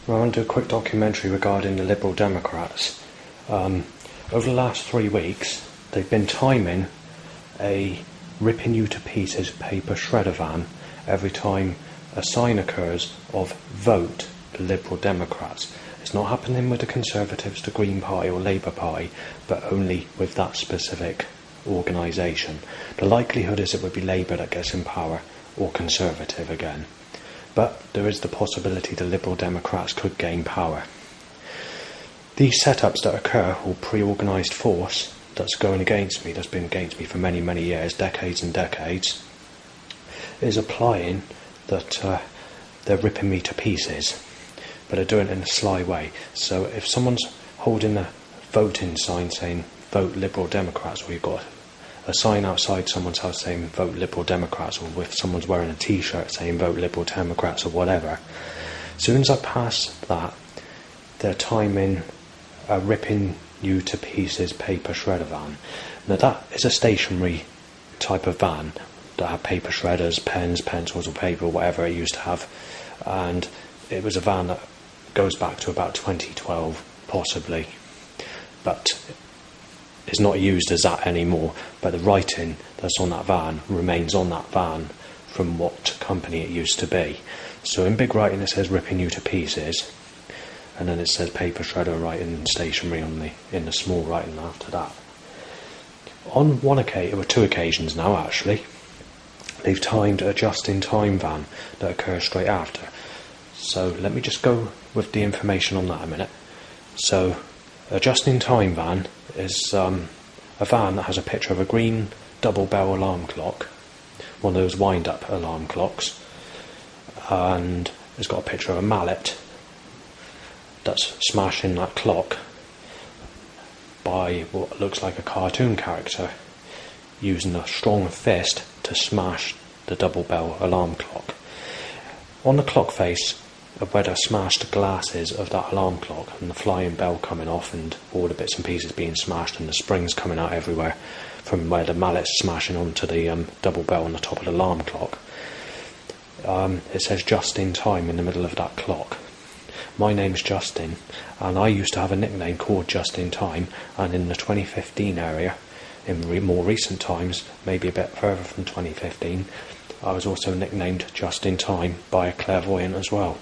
I want to do a quick documentary regarding the Liberal Democrats. Over the last 3 weeks, they've been timing a ripping you to pieces paper shredder van every time a sign occurs of vote the Liberal Democrats. It's not happening with the Conservatives, the Green Party or Labour Party, but only with that specific organisation. The likelihood is it would be Labour that gets in power, or Conservative again. But there is the possibility the Liberal Democrats could gain power. These setups that occur, or pre-organised force that's going against me, that's been against me for many, many years, decades and decades, is applying that they're ripping me to pieces, but they're doing it in a sly way. So if someone's holding a voting sign saying vote Liberal Democrats, or you've got a sign outside someone's house saying vote Liberal Democrats, or if someone's wearing a t-shirt saying vote Liberal Democrats or whatever, as soon as I pass that, they're timing a ripping you to pieces paper shredder van. Now that is a stationary type of van that had paper shredders, pens, pencils or paper or whatever it used to have, and it was a van that goes back to about 2012 possibly, but it's not used as that anymore, but the writing that's on that van remains on that van from what company it used to be. So in big writing it says ripping you to pieces, and then it says paper shredder writing stationary in the small writing after that. On one occasion, there were 2 occasions now actually, they've timed a just-in-time van that occurs straight after. So let me just go with the information on that a minute. So a just-in-time van is a van that has a picture of a green double bell alarm clock, one of those wind-up alarm clocks, and it's got a picture of a mallet that's smashing that clock by what looks like a cartoon character using a strong fist to smash the double bell alarm clock. On the clock face, where they smashed the glasses of that alarm clock and the flying bell coming off and all the bits and pieces being smashed and the springs coming out everywhere from where the mallet's smashing onto the double bell on the top of the alarm clock, it says just in time in the middle of that clock. My name's Justin, and I used to have a nickname called Just in Time, and in the 2015 area, in more recent times, maybe a bit further from 2015, I was also nicknamed Just in Time by a clairvoyant as well,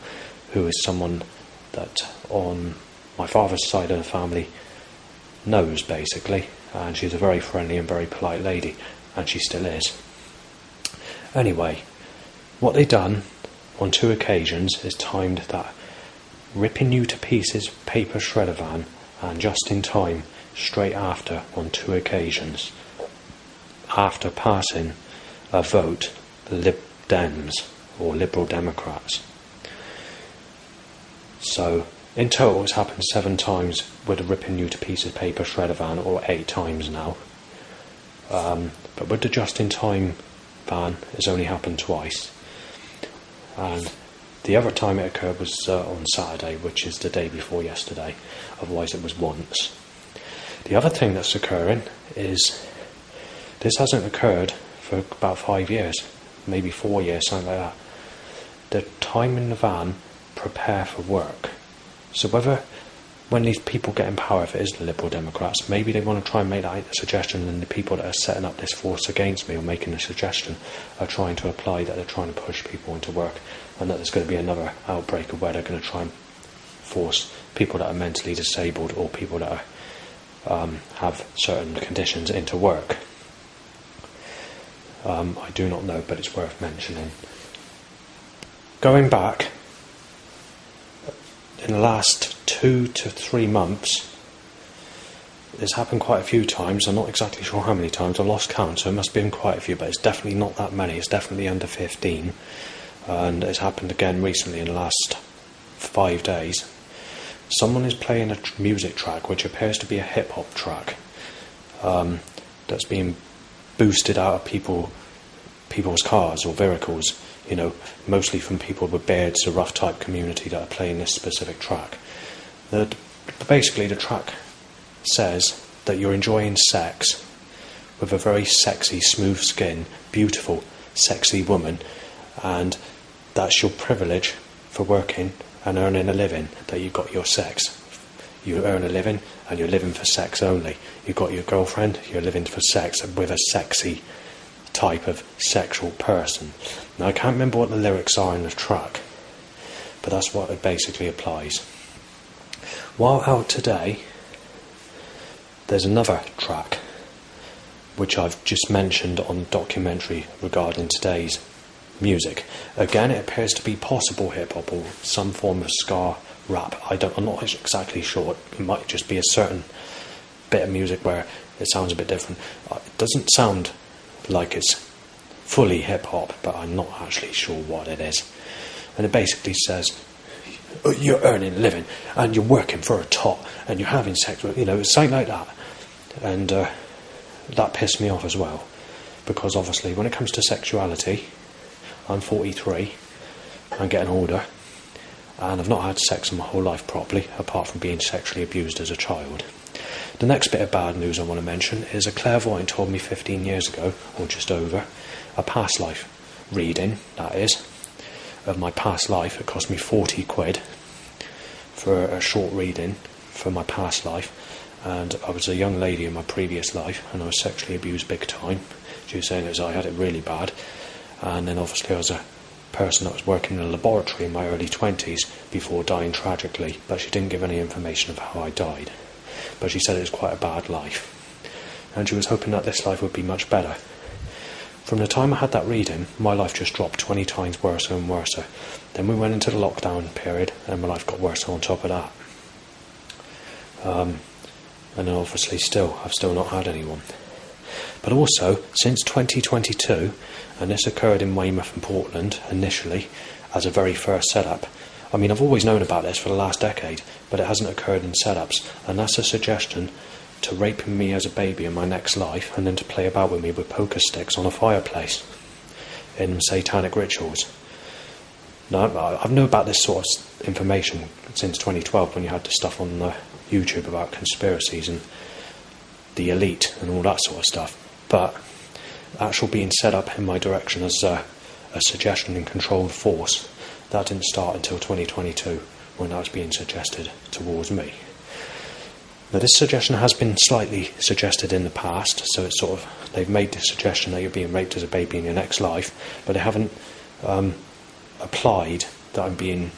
who is someone that on my father's side of the family knows basically, and she's a very friendly and very polite lady, and she still is. Anyway, what they done on 2 occasions is timed that ripping you to pieces paper shredder van and just in time straight after on 2 occasions, after passing a vote Lib Dems or Liberal Democrats. So in total it's happened 7 times with a ripping you to pieces paper shredder van, or 8 times now, but with the just in time van it's only happened twice, and the other time it occurred was on Saturday, which is the day before yesterday, otherwise it was once. The other thing that's occurring is this hasn't occurred for about 5 years, maybe 4 years, something like that. The time in the van prepare for work. So when these people get in power, if it is the Liberal Democrats, maybe they want to try and make that suggestion, and the people that are setting up this force against me or making the suggestion are trying to apply that they're trying to push people into work, and that there's going to be another outbreak of where they're going to try and force people that are mentally disabled or people that are, have certain conditions into work. I do not know, but it's worth mentioning. Going back, in the last 2 to 3 months, it's happened quite a few times. I'm not exactly sure how many times, I lost count, so it must have been quite a few, but it's definitely not that many, it's definitely under 15, and it's happened again recently in the last 5 days. Someone is playing a music track which appears to be a hip-hop track, that's being boosted out of people's cars or vehicles, mostly from people with beards, a rough type community that are playing this specific track. Basically the track says that you're enjoying sex with a very sexy, smooth skin, beautiful, sexy woman, and that's your privilege for working and earning a living that you got your sex. You earn a living and you're living for sex only. You got your girlfriend, you're living for sex with a sexy type of sexual person. Now I can't remember what the lyrics are in the track, but that's what it basically applies. While out today, there's another track which I've just mentioned on the documentary regarding today's music. Again, it appears to be possible hip-hop or some form of ska rap. I'm not exactly sure. It might just be a certain bit of music where it sounds a bit different. It doesn't sound like it's fully hip-hop, but I'm not actually sure what it is. And it basically says, you're earning a living and you're working for a tot and you're having sex with, it's something like that. And that pissed me off as well, because obviously when it comes to sexuality, I'm 43, I'm getting older, and I've not had sex in my whole life properly, apart from being sexually abused as a child. The next bit of bad news I want to mention is a clairvoyant told me 15 years ago, or just over, a past life reading, that is, of my past life. It cost me 40 quid for a short reading for my past life, and I was a young lady in my previous life, and I was sexually abused big time. She was saying I had it really bad, and then obviously I was a person that was working in a laboratory in my early 20s before dying tragically, but she didn't give any information of how I died. But she said it was quite a bad life, and she was hoping that this life would be much better. From the time I had that reading, my life just dropped 20 times worse and worse. Then we went into the lockdown period, and my life got worse on top of that. And then obviously I've still not had anyone. But also, since 2022, and this occurred in Weymouth and Portland initially, as a very first setup. I mean, I've always known about this for the last decade, but it hasn't occurred in setups, and that's a suggestion to rape me as a baby in my next life, and then to play about with me with poker sticks on a fireplace in satanic rituals. Now, I've known about this sort of information since 2012, when you had the stuff on YouTube about conspiracies and the elite and all that sort of stuff, but actual being set up in my direction as a suggestion and controlled force, that didn't start until 2022, when that was being suggested towards me. Now, this suggestion has been slightly suggested in the past, so it's they've made the suggestion that you're being raped as a baby in your next life, but they haven't applied that I'm being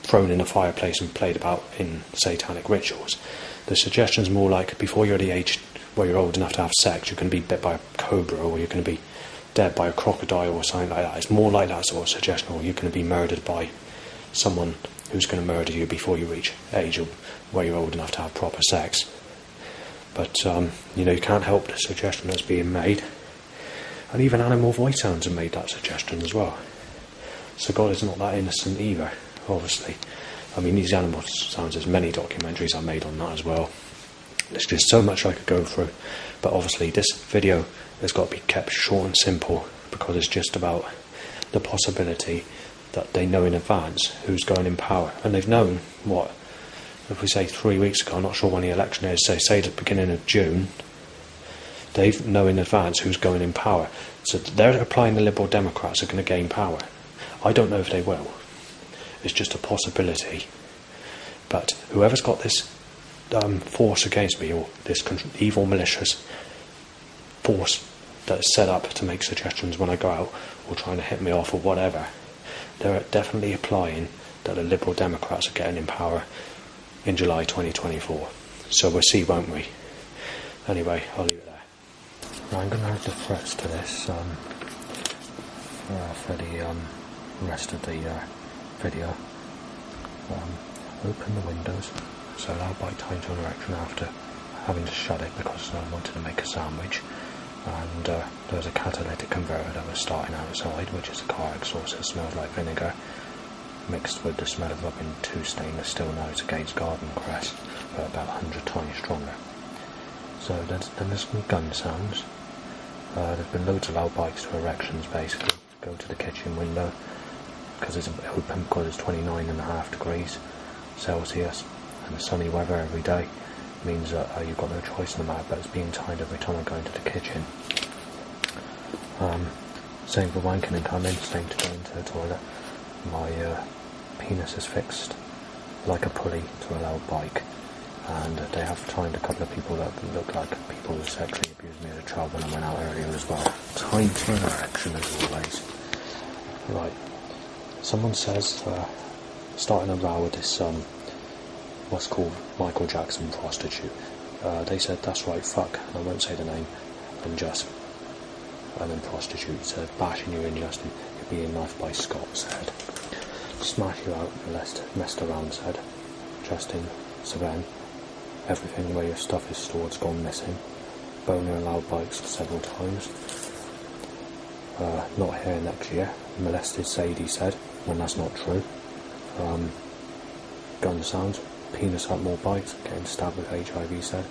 thrown in a fireplace and played about in satanic rituals. The suggestion's more like, before you're the age where you're old enough to have sex, you're going to be bit by a cobra, or you're going to be dead by a crocodile or something like that. It's more like that sort of suggestion, or you're going to be murdered by someone who's going to murder you before you reach age where you're old enough to have proper sex. But you can't help the suggestion that's being made, and even animal voice sounds have made that suggestion as well. So God is not that innocent either, obviously. I mean, these animal sounds, there's many documentaries I made on that as well. There's just so much I could go through, but obviously this video has got to be kept short and simple, because it's just about the possibility that they know in advance who's going in power. And they've known, if we say 3 weeks ago, I'm not sure when the election is, say at the beginning of June, they know in advance who's going in power. So they're applying the Liberal Democrats are going to gain power. I don't know if they will. It's just a possibility. But whoever's got this force against me, or this evil malicious force that is set up to make suggestions when I go out, or trying to hit me off or whatever, they're definitely applying that the Liberal Democrats are getting in power in July 2024. So we'll see, won't we? Anyway, I'll leave it there. Now I'm going to add the threats to this for the rest of the video. Open the windows, so allow bite time to interaction after having to shut it because I wanted to make a sandwich. And there was a catalytic converter that was starting outside, which is a car exhaust that smells like vinegar, mixed with the smell of rubbing 2 stainless steel knives against garden cress, but about 100 times stronger. So then there's some gun sounds. There's been loads of loud bites to erections, basically. Go to the kitchen window, because it's open, because it's 29.5 degrees Celsius, and the sunny weather every day means that you've got no choice in the matter, but it's being timed every time I go into the kitchen. Same for wanking and coming, same to go into the toilet. My penis is fixed like a pulley to a loud bike, and they have timed a couple of people that look like people who sexually abused me as a child when I went out earlier as well. Time to an erection as always. Right, someone says, starting a row with this, what's called Michael Jackson prostitute. They said, that's right, fuck, I won't say the name, and then prostitute said, bashing you in, Justin, you're being knifed by Scott, said. Smash you out, messed around, said. Justin, Savan, everything where your stuff is stored's gone missing. Boner and loud bikes several times. Not here next year. Molested Sadie, said, when that's not true. Gun sounds, penis up more bites, getting stabbed with HIV, said.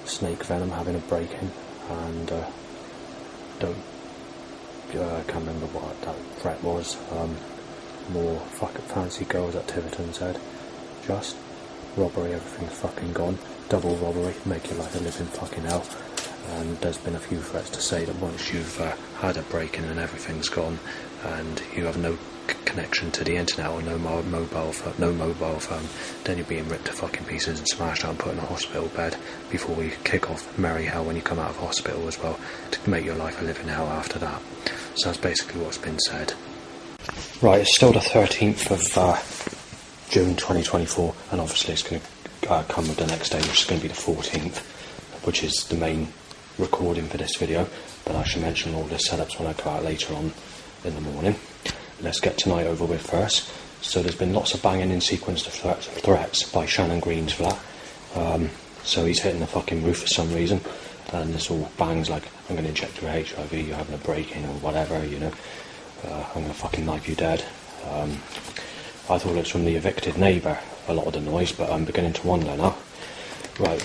Snake venom, having a break-in, and can't remember what that threat was. More fucking fancy girls at Tiverton, said. Just robbery, everything's fucking gone. Double robbery, make your life a living fucking hell. And there's been a few threats to say that once you've had a break-in and everything's gone, and you have no connection to the internet or no mobile phone, then you're being ripped to fucking pieces and smashed out and put in a hospital bed before we kick off merry hell when you come out of hospital as well, to make your life a living hell after that. So that's basically what's been said. Right, it's still the 13th of June 2024, and obviously it's going to come with the next day, which is going to be the 14th, which is the main recording for this video, but I should mention all the setups when I go out later on in the morning. Let's get tonight over with first. So there's been lots of banging in sequence of threats by Shannon Green's flat. So he's hitting the fucking roof for some reason, and this all bangs like, I'm going to inject you with HIV, you're having a break-in or whatever, you know. I'm going to fucking knife you dead. I thought it was from the evicted neighbour, a lot of the noise, but I'm beginning to wonder now. Right,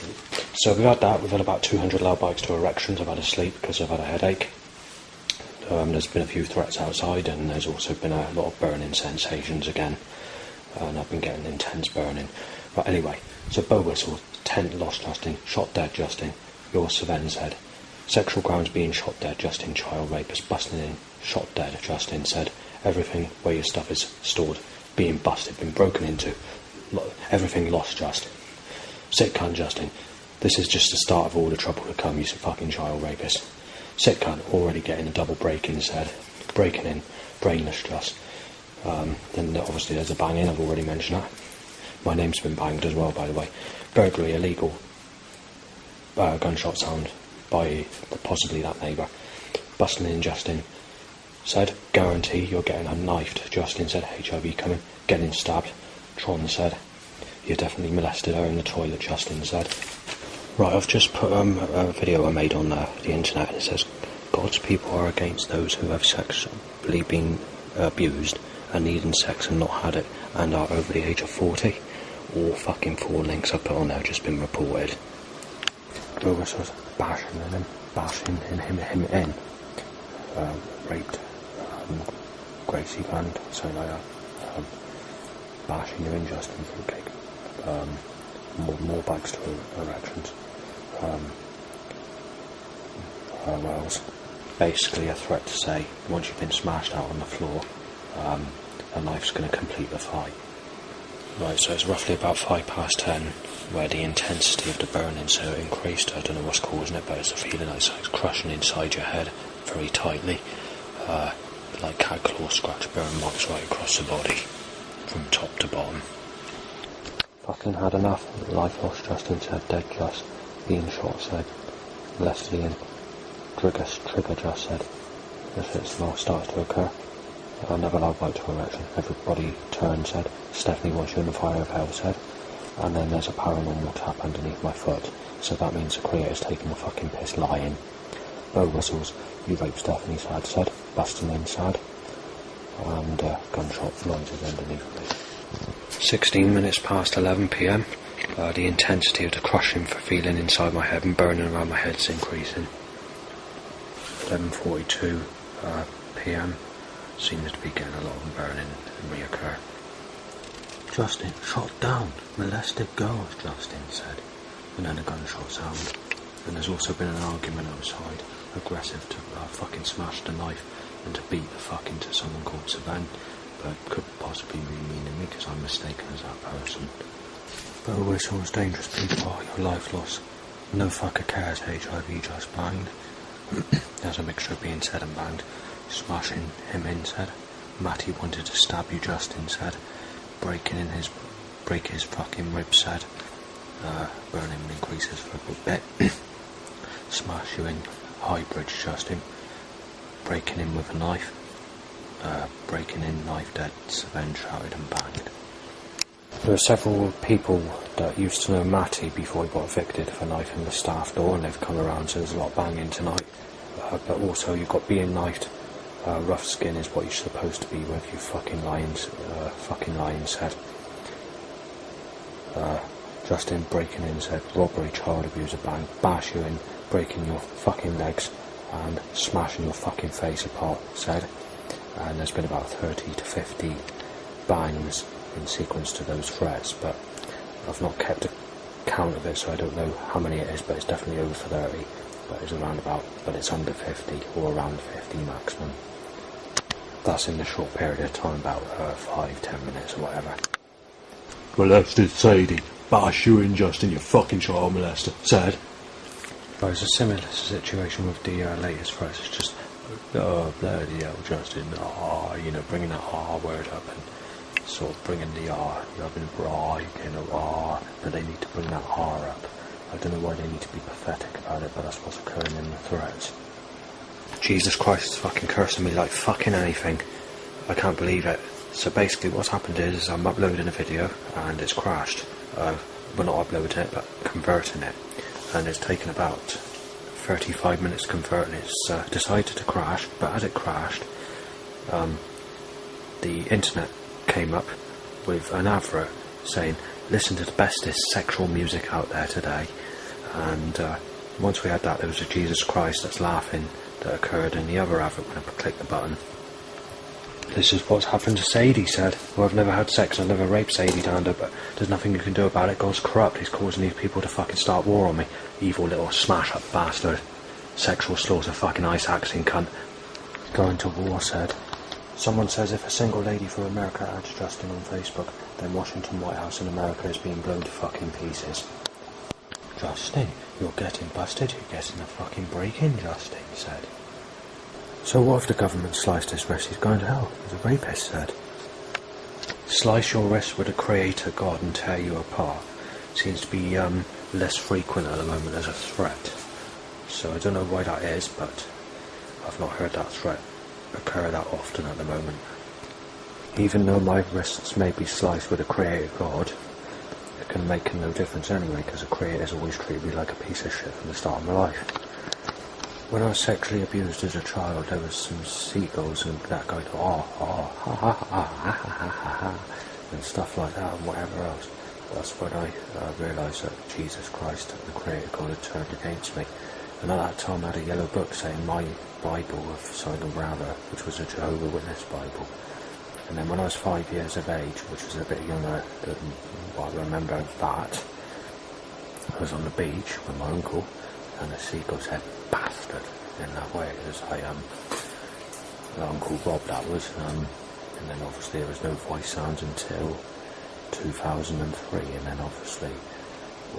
so we've had that. We've had about 200 loud bikes to erections. I've had a sleep because I've had a headache. There's been a few threats outside, and there's also been a lot of burning sensations again, and I've been getting intense burning. But anyway, so bow whistle, tent lost Justin, shot dead Justin, your Saven said. Sexual grounds being shot dead Justin, child rapist busting in, shot dead Justin said. Everything where your stuff is stored being busted, been broken into, everything lost just. Sick cunt Justin, this is just the start of all the trouble to come, you fucking child rapist. Sick cunt, already getting a double break-in, said. Breaking in, brainless just. Then obviously there's a bang-in, I've already mentioned that. My name's been banged as well, by the way. Burglary, illegal. Gunshot sound by possibly that neighbour. Busting in Justin, said. Guarantee you're getting a knifed, Justin said. HIV coming, getting stabbed. Tron said. You definitely molested her in the toilet, Justin said. Right, I've just put a video I made on the internet, and it says, God's people are against those who have sexually been abused and needing sex and not had it and are over the age of 40. All fucking 4 links I put on there have just been reported. Bogus was bashing him in. Raped Gracie Band, something like that. Bashing you in Justin for a gig. More bikes to erections. What else? Basically a threat to say, once you've been smashed out on the floor, a knife's going to complete the fight. Right, so it's roughly about 10:05 where the intensity of the burning so increased. I don't know what's causing it, but it's a feeling like it's crushing inside your head very tightly. Like cat claw scratch burn marks right across the body, from top to bottom. Fucking had enough. Life lost Justin said. Dead just. Being shot said. Molested Ian. Trigger just said. The fit smell starts to occur. Another loud bite to erection. Everybody turned said. Stephanie wants you in the fire of hell said. And then there's a paranormal tap underneath my foot. So that means the creator's taking the fucking piss lying. Bow whistles. You raped Stephanie said. Busting in sad. And gunshot noises underneath me. 16 minutes past 11 p.m. The intensity of the crushing for feeling inside my head and burning around my head is increasing. 11:42 p.m. Seems to be getting a lot of burning reoccur. Justin, shot down. Molested girls, Justin said. And then a gunshot sound. And there's also been an argument outside. Aggressive to fucking smash the knife and to beat the fuck into someone called Savan. but could possibly be meaning me because I'm mistaken as that person. But always someone's dangerous people are, your life loss. No fucker cares, HIV just banged. There's a mixture of being said and banged. Smashing him in said. Matty wanted to stab you, Justin said. Break his fucking ribs said. Burn him, increase his football bet. Smash you in, high bridge Justin. Breaking in with a knife. Breaking in, knife dead, then shouted and banged. There are several people that used to know Matty before he got evicted for knifing the staff door, and they've come around, so there's a lot of banging tonight. But also you've got being knifed. Rough skin is what you're supposed to be with, you fucking lions said. Justin breaking in said, robbery, child abuser, bang, bash you in, breaking your fucking legs and smashing your fucking face apart said. And there's been about 30 to 50 bangs in sequence to those threats, but I've not kept a count of it, so I don't know how many it is, but it's definitely over 30, but it's around about, but it's under 50 or around 50 maximum. That's in the short period of time, about 5-10 minutes or whatever. Molested Sadie, bash you in Justin, you fucking child molester, said. But it's a similar situation with the latest threats. It's just, oh bloody hell Justin, bringing that R word up and sort of bringing the R, you're having a bride in a R, but they need to bring that R up. I don't know why they need to be pathetic about it, but that's what's occurring in the threats. Jesus Christ, it's fucking cursing me like fucking anything. I can't believe it. So basically what's happened is I'm uploading a video and it's crashed. Well, not uploading it, but converting it. And it's taken about 35 minutes converting. It's decided to crash, but as it crashed, the internet came up with an advert saying, listen to the bestest sexual music out there today. And once we had that, there was a Jesus Christ that's laughing that occurred in the other advert when I clicked the button. This is what's happened to Sadie said. Well, I've never had sex, I've never raped Sadie down there, but there's nothing you can do about it. God's corrupt, he's causing these people to fucking start war on me. Evil little smash up bastard. Sexual slaughter fucking ice axing cunt. Going to war said. Someone says if a single lady from America adds Justin on Facebook, then Washington White House in America is being blown to fucking pieces. Justin, you're getting busted, you're getting a fucking break-in, Justin said. So what if the government sliced his wrist? He's going to hell, as a rapist said. Slice your wrist with a creator god and tear you apart. Seems to be less frequent at the moment as a threat. So I don't know why that is, but I've not heard that threat occur that often at the moment. Even though my wrists may be sliced with a creator god, it can make no difference anyway, because a creator's always treated me like a piece of shit from the start of my life. When I was sexually abused as a child, there was some seagulls and that guy go, ha ha ha ha ha ha ha, and stuff like that and whatever else. That's when I realised that Jesus Christ, the Creator God, had turned against me. And at that time I had a yellow book saying my Bible of Simon Rather, which was a Jehovah Witness Bible. And then when I was 5 years of age, which was a bit younger than what I remember that, I was on the beach with my uncle, and the seagull said, bastard, in that way. It was like, Uncle Rob that was, and then obviously there was no voice sounds until 2003, and then obviously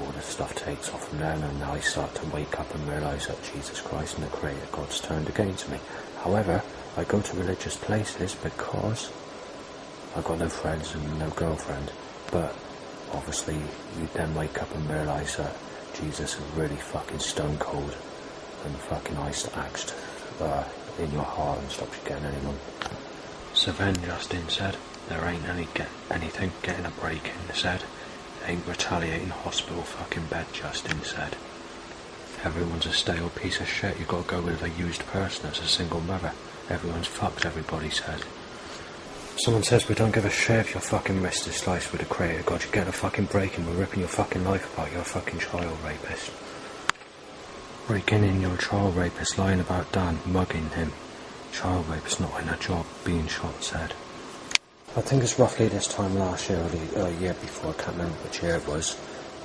all the stuff takes off from there, and then I start to wake up and realise that Jesus Christ and the Creator God's turned against me. However, I go to religious places because I've got no friends and no girlfriend, but obviously you then wake up and realise that Jesus is really fucking stone cold and fucking ice-axed in your heart and stops you getting anyone. So then Justin said, there ain't anything getting a break-in, said. Ain't retaliating hospital fucking bed, Justin said. Everyone's a stale piece of shit, you gotta go with a used person as a single mother. Everyone's fucked, everybody said. Someone says we don't give a shit if your fucking wrist is sliced with a Creator God, you're getting a fucking break-in, we're ripping your fucking life apart, you're a fucking child rapist. Breaking in, you're a child rapist, lying about Dan, mugging him. Child rapist not in a job, being shot, said. I think it's roughly this time last year, or a year before, I can't remember which year it was,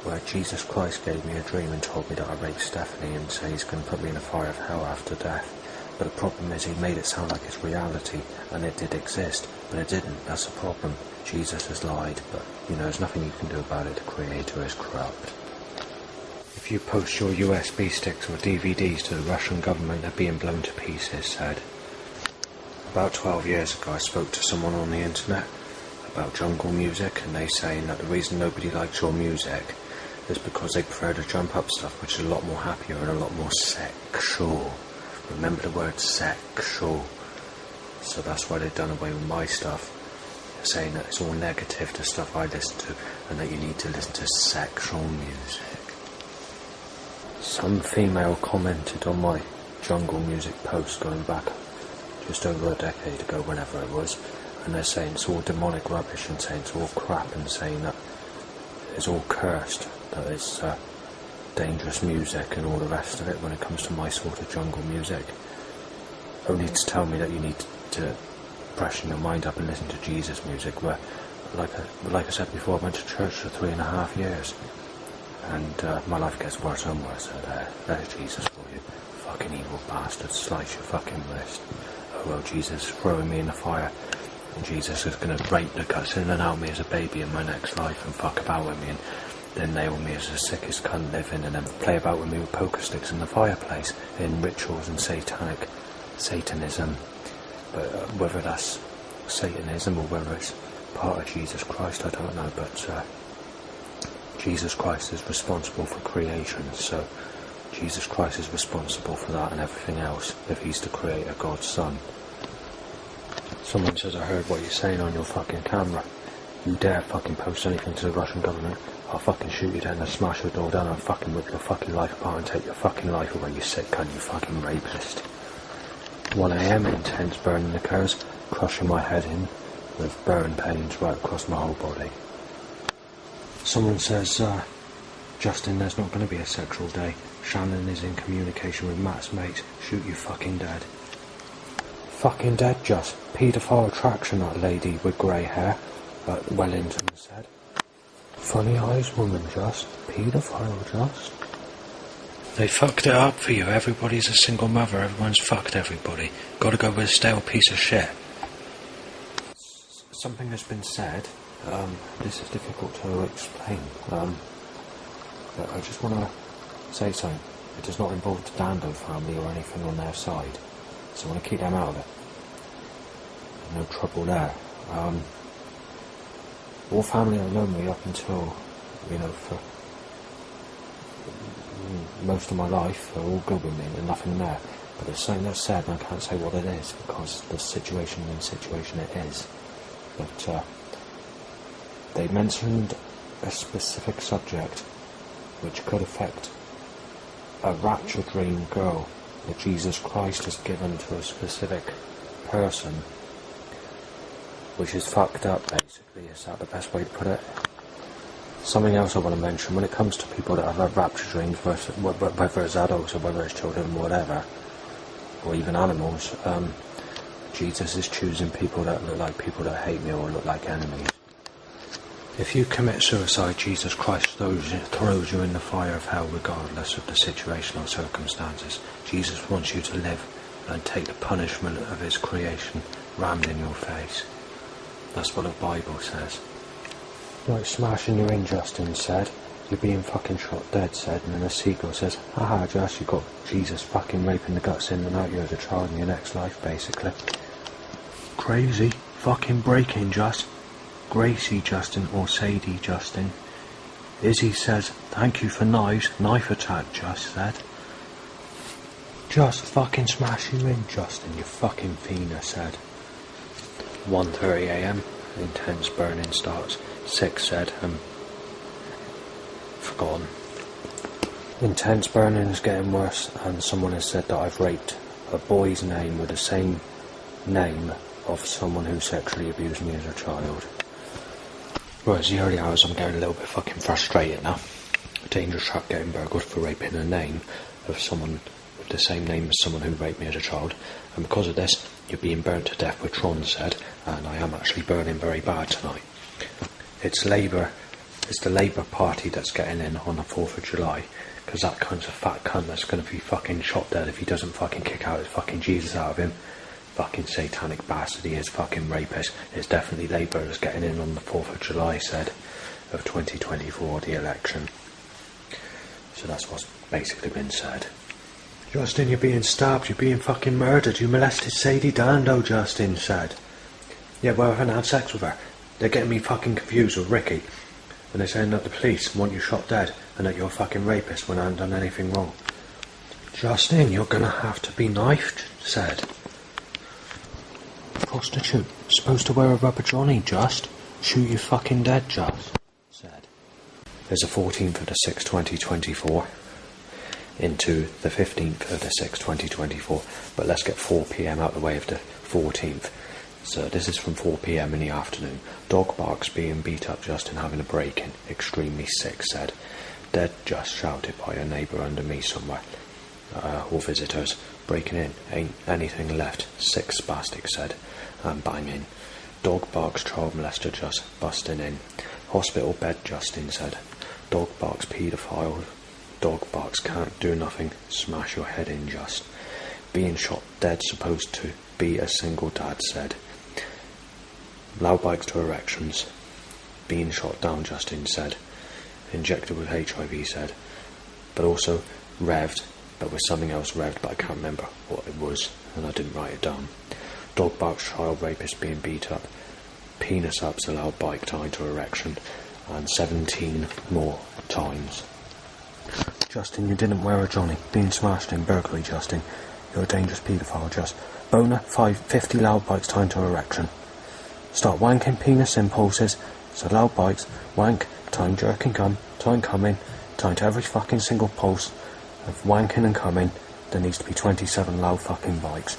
where Jesus Christ gave me a dream and told me that I raped Stephanie and said he's going to put me in the fire of hell after death. But the problem is he made it sound like it's reality, and it did exist, But it didn't, that's the problem. Jesus has lied, but, there's nothing you can do about it. The Creator is corrupt. If you post your USB sticks or DVDs to the Russian government, they're being blown to pieces, said. About 12 years ago, I spoke to someone on the internet about jungle music, and they saying that the reason nobody likes your music is because they prefer the jump up stuff, which is a lot more happier and a lot more sexual. Remember the word sexual. So that's why they've done away with my stuff. They're saying that it's all negative, the stuff I listen to, and that you need to listen to sexual music. Some female commented on my jungle music post going back just over a decade ago, whenever it was, and they're saying it's all demonic rubbish and saying it's all crap and saying that it's all cursed, that it's dangerous music and all the rest of it when it comes to my sort of jungle music. Only to tell me that you need to freshen your mind up and listen to Jesus music, where, like I said before, I went to church for 3.5 years, and my life gets worse and worse. So there's Jesus for you, fucking evil bastard, slice your fucking wrist. Oh well, Jesus is throwing me in the fire, and Jesus is going to rape the guts in and out of me as a baby in my next life and fuck about with me and then nail me as the sickest cunt living and then play about with me with poker sticks in the fireplace in rituals and Satanism. But whether that's Satanism or whether it's part of Jesus Christ, I don't know, but Jesus Christ is responsible for creation, so Jesus Christ is responsible for that and everything else, if he's the creator, God's son. Someone says, I heard what you're saying on your fucking camera. You dare fucking post anything to the Russian government, I'll fucking shoot you down and smash your door down and fucking rip your fucking life apart and take your fucking life away, you sick cunt, you fucking rapist. 1 AM, intense burning occurs, crushing my head in with burn pains right across my whole body. Someone says, Justin, there's not going to be a sexual day. Shannon is in communication with Matt's mates. Shoot you fucking dead. Fucking dead, Just. Paedophile attraction, that lady with grey hair, Wellington said. Funny eyes woman, Just. Paedophile, Just. They fucked it up for you. Everybody's a single mother. Everyone's fucked everybody. Gotta go with a stale piece of shit. Something has been said. This is difficult to explain. But I just want to say something. It does not involve the Dando family or anything on their side. So I want to keep them out of it. No trouble there. All family have known me up until, for most of my life, they're all good with me, there's nothing there. But there's something that's said and I can't say what it is because the situation it is. But they mentioned a specific subject which could affect a rapture dream girl that Jesus Christ has given to a specific person, which is fucked up basically. Is that the best way to put it? Something else I want to mention, when it comes to people that have had rapture dreams, whether it's adults or whether it's children, whatever, or even animals, Jesus is choosing people that look like people that hate me or look like enemies. If you commit suicide, Jesus Christ throws you in the fire of hell regardless of the situation or circumstances. Jesus wants you to live and take the punishment of his creation rammed in your face. That's what the Bible says. Like smashing you in, Justin said. You're being fucking shot dead, said. And then a seagull says, haha, Just, you got Jesus fucking raping the guts in and out you as a child in your next life, basically. Crazy. Fucking breaking, Just. Gracie Justin or Sadie Justin. Izzy says, thank you for knives. Knife attack, Just said. Just fucking smash you in, Justin, you fucking fiender, said. 1:30 AM. Intense burning starts. 6 said, forgotten. Intense burning is getting worse, and someone has said that I've raped a boy's name with the same name of someone who sexually abused me as a child. Right, it's the early hours, I'm getting a little bit fucking frustrated now. A dangerous trap getting burgled for raping a name of someone with the same name as someone who raped me as a child, and because of this, you're being burnt to death, with Tron said, and I am actually burning very bad tonight. It's the Labour Party that's getting in on the 4th of July, because that cunt's a fat cunt that's going to be fucking shot dead if he doesn't fucking kick out his fucking Jesus out of him. Fucking satanic bastard, he is. Fucking rapist. It's definitely Labour is getting in on the 4th of July, said, of 2024, the election. So that's what's basically been said. Justin, you're being stabbed, you're being fucking murdered, you molested Sadie Dando, Justin said. Yeah, well, I haven't had sex with her. They're getting me fucking confused with Ricky. When they're saying that the police want you shot dead and that you're a fucking rapist when I haven't done anything wrong. Justin, you're gonna have to be knifed, said. Prostitute, supposed to wear a rubber johnny, Just. Shoot you fucking dead, Just, said. There's a 14th of the 6th, 2024 into the 15th of the 6th, 2024, but let's get 4 PM out of the way of the 14th. So this is from 4 PM in the afternoon. Dog barks being beat up just and having a break-in. Extremely sick, said. Dead just shouted by a neighbour under me somewhere. Or visitors. Breaking in. Ain't anything left. Sick spastic, said. And banging. Dog barks child molester just busting in. Hospital bed Justin said. Dog barks paedophile. Dog barks can't do nothing. Smash your head in just. Being shot dead supposed to be a single dad said. Loud bikes to erections. Being shot down Justin said. Injected with HIV said. But also revved, but with something else revved, but I can't remember what it was and I didn't write it down. Dog barks child rapist being beat up. Penis ups a loud bike tied to erection. And 17 more times. Justin, you didn't wear a johnny. Being smashed in burglary, Justin. You're a dangerous paedophile, Just. Boner, 50 loud bikes tied to erection. Start wanking penis impulses. So loud bikes, wank, time jerking cum, time coming, time to every fucking single pulse of wanking and coming. There needs to be 27 loud fucking bikes.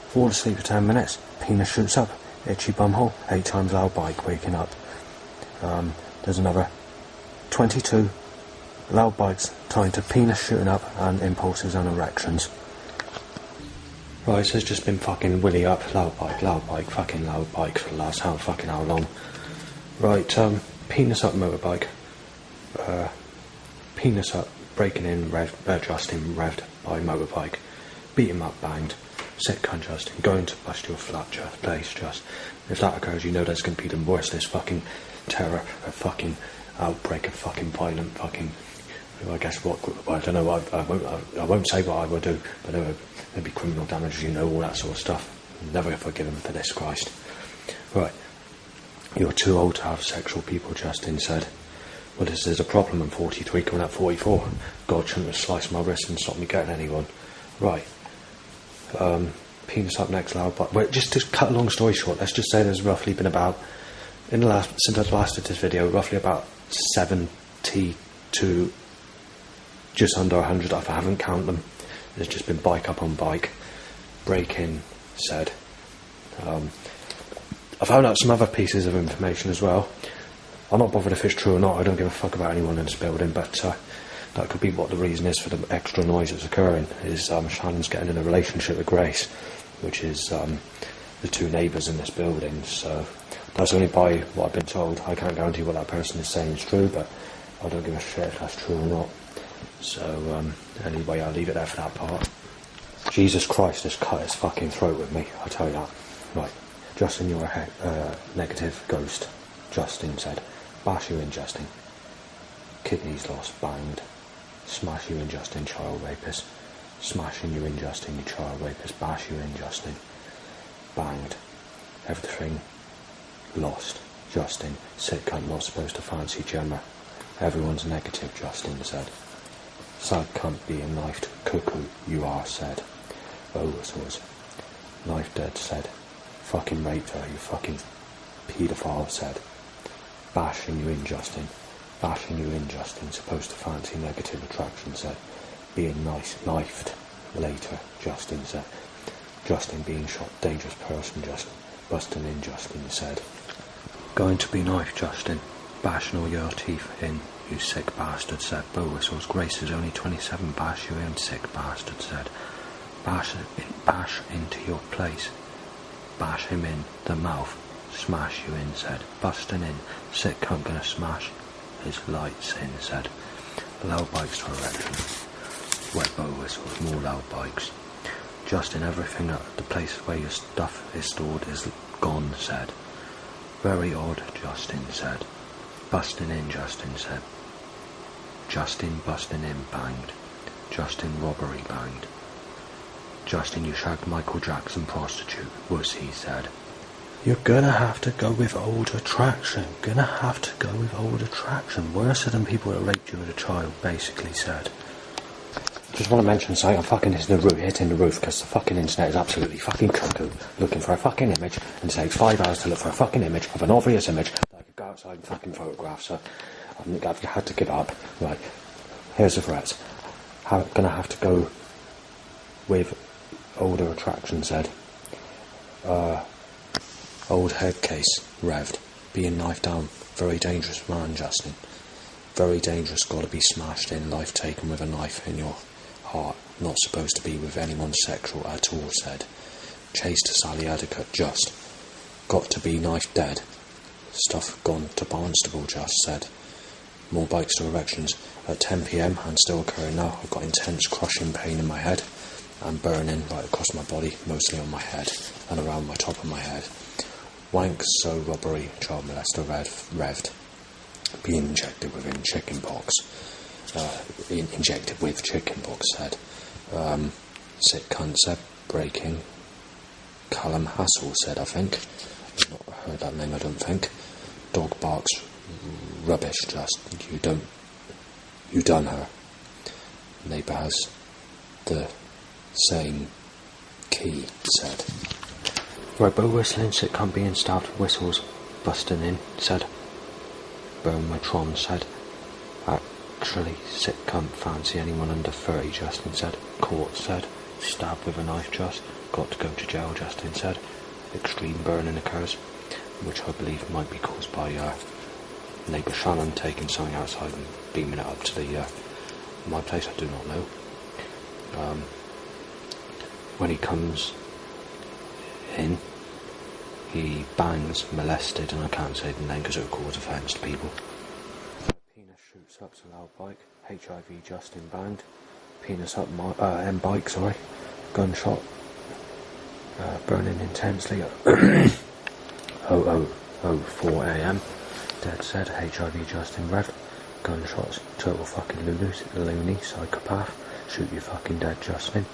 Fall asleep for 10 minutes. Penis shoots up. Itchy bumhole. 8 times loud bike waking up. There's another 22 loud bikes tied to penis shooting up and impulses and erections. Right, so it's just been fucking willy up, loud bike, fucking loud bike for the last how long. Right, penis up motorbike. Penis up, breaking in, Justin revved by motorbike. Beat him up, banged. Sick cunt Justin, going to bust your flat place just. If that occurs, you know there's going to be the worst, this fucking terror, a fucking outbreak of fucking violent fucking, I guess what, I don't know, I won't say what I will do, but there'll be criminal damages, you know, all that sort of stuff. Never forgive him for this, Christ. Right, you're too old to have sexual people, Justin said. Well, this is a problem, I'm 43, coming up 44. God shouldn't have sliced my wrist and stopped me getting anyone. Right. Penis up next, loud bike. Well, just to cut a long story short, let's just say there's roughly been about, since I last did this video, roughly about 70 to just under 100, if I haven't counted them. There's just been bike up on bike. Break-in said. I found out some other pieces of information as well. I'm not bothered if it's true or not, I don't give a fuck about anyone in this building, but that could be what the reason is for the extra noise that's occurring, is Shannon's getting in a relationship with Grace, which is the 2 neighbours in this building, so that's only by what I've been told. I can't guarantee what that person is saying is true, but I don't give a shit if that's true or not. So anyway, I'll leave it there for that part. Jesus Christ has cut his fucking throat with me, I'll tell you that. Right, Justin, you're a negative ghost, Justin said. Bash you in, Justin. Kidneys lost, banged. Smash you in, Justin, child rapist. Smashing you in, Justin, you child rapist. Bash you in, Justin. Banged. Everything lost, Justin. Sick cunt, not supposed to fancy Gemma. Everyone's negative, Justin said. Sad cunt being knifed. Cuckoo, you are, said. Boas was. Knife dead, said. Fucking raped her, you fucking paedophile, said. Bashing you in, Justin. Bashing you in, Justin. Supposed to fancy negative attraction, said. Being nice, knifed. Later, Justin said. Justin being shot, dangerous person, Justin. Busting in, Justin said. Going to be knifed, Justin. Bashing all your teeth in, you sick bastard, said. Bow whistles. Grace is only 27. Bash you in, sick bastard, said. Bash into your place. Bash him in the mouth. Smash you in, said. Busting in. Sick cunt gonna smash his lights in, said. Loud bikes to erection. Wet bow whistles. More loud bikes. Justin, everything at the place where your stuff is stored is gone, said. Very odd, Justin said. Busting in, Justin said. Justin busting in, banged. Justin robbery, banged. Justin, you shagged Michael Jackson prostitute, was he said. You're gonna have to go with old attraction. Gonna have to go with old attraction. Worse than people that raped you as a child, basically said. Just want to mention something, I'm fucking hitting the roof because the fucking internet is absolutely fucking cuckoo, looking for a fucking image, and it takes 5 hours to look for a fucking image of an obvious image that I could go outside and fucking photograph, so I've had to give up. Right, here's the threats. Gonna have to go with older attraction, said. Old head case, revved. Being knifed down, very dangerous man, Justin. Very dangerous, gotta be smashed in, life taken with a knife in your heart. Not supposed to be with anyone sexual at all, said. Chase to Sally Adequate, just. Got to be knifed dead. Stuff gone to Barnstable, just said. More bikes to erections. At 10 p.m, and still occurring now, I've got intense crushing pain in my head and burning right across my body, mostly on my head and around my top of my head. Wanks, so robbery, child molester, revved. Being injected with chicken pox. Injected with chicken pox, said. Sick cunt, said. Breaking. Callum Hassel, said, I think. I've not heard that name, I don't think. Dog barks. Rubbish, just. You done her. Neighbour has the same key, said. Robo whistling, sick cunt being stabbed, whistles busting in, said. Burn my Tron, said. Actually, sick cunt fancy anyone under 30, Justin said. Court, said. Stabbed with a knife, just. Got to go to jail, Justin said. Extreme burning occurs, which I believe might be caused by neighbour Shannon taking something outside and beaming it up to the my place, I do not know. When he comes in, he bangs molested, and I can't say the name because it will cause offence to people. Penis shoots up to loud bike. HIV Justin banged. Penis up M bike, sorry. Gunshot. Burning intensely at 00:04 a.m. Dead said. HIV Justin rev. Gunshots. Total fucking loony psychopath. Shoot you fucking dead, Justin.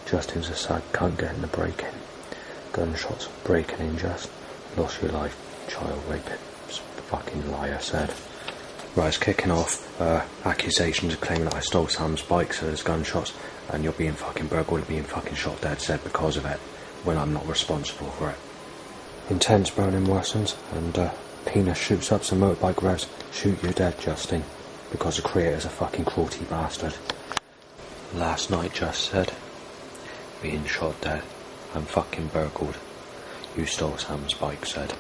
Justin's a sad cunt getting the break in. Gunshots. Breaking in, just. Lost your life. Child rape. Fucking liar, said. Right, it's kicking off. Accusations claiming that I stole Sam's bike, so there's gunshots, and you're being fucking burgled, being fucking shot dead, said, because of it, when I'm not responsible for it. Intense burning worsens, and penis shoots up some motorbike revs. Shoot you dead, Justin, because the creator's a fucking cruelty bastard. Last night, just said. Being shot dead. I'm fucking burgled. You stole Sam's bike, said.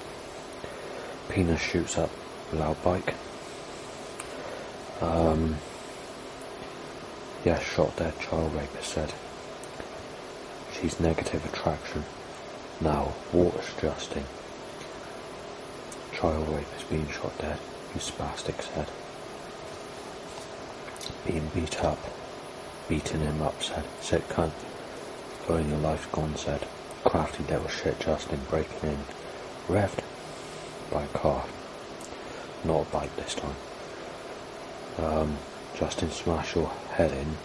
Penis shoots up loud bike. Yeah, shot dead, child rapist, said. She's negative attraction. Now, water's Justin. Child rapist being shot dead. You spastic, said. Being beat up. Beating him up, said. Sick cunt. Going your life gone, said. Crafty little shit, Justin, breaking in. Revved by a car. Not a bike this time. Justin, smash your head in.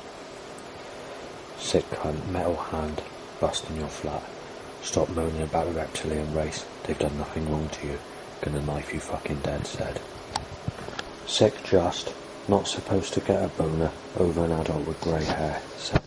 Sick cunt, metal hand, busting your flat. Stop moaning about the reptilian race. They've done nothing wrong to you. Gonna knife you fucking dead, said. Sick just, not supposed to get a boner over an adult with grey hair, said.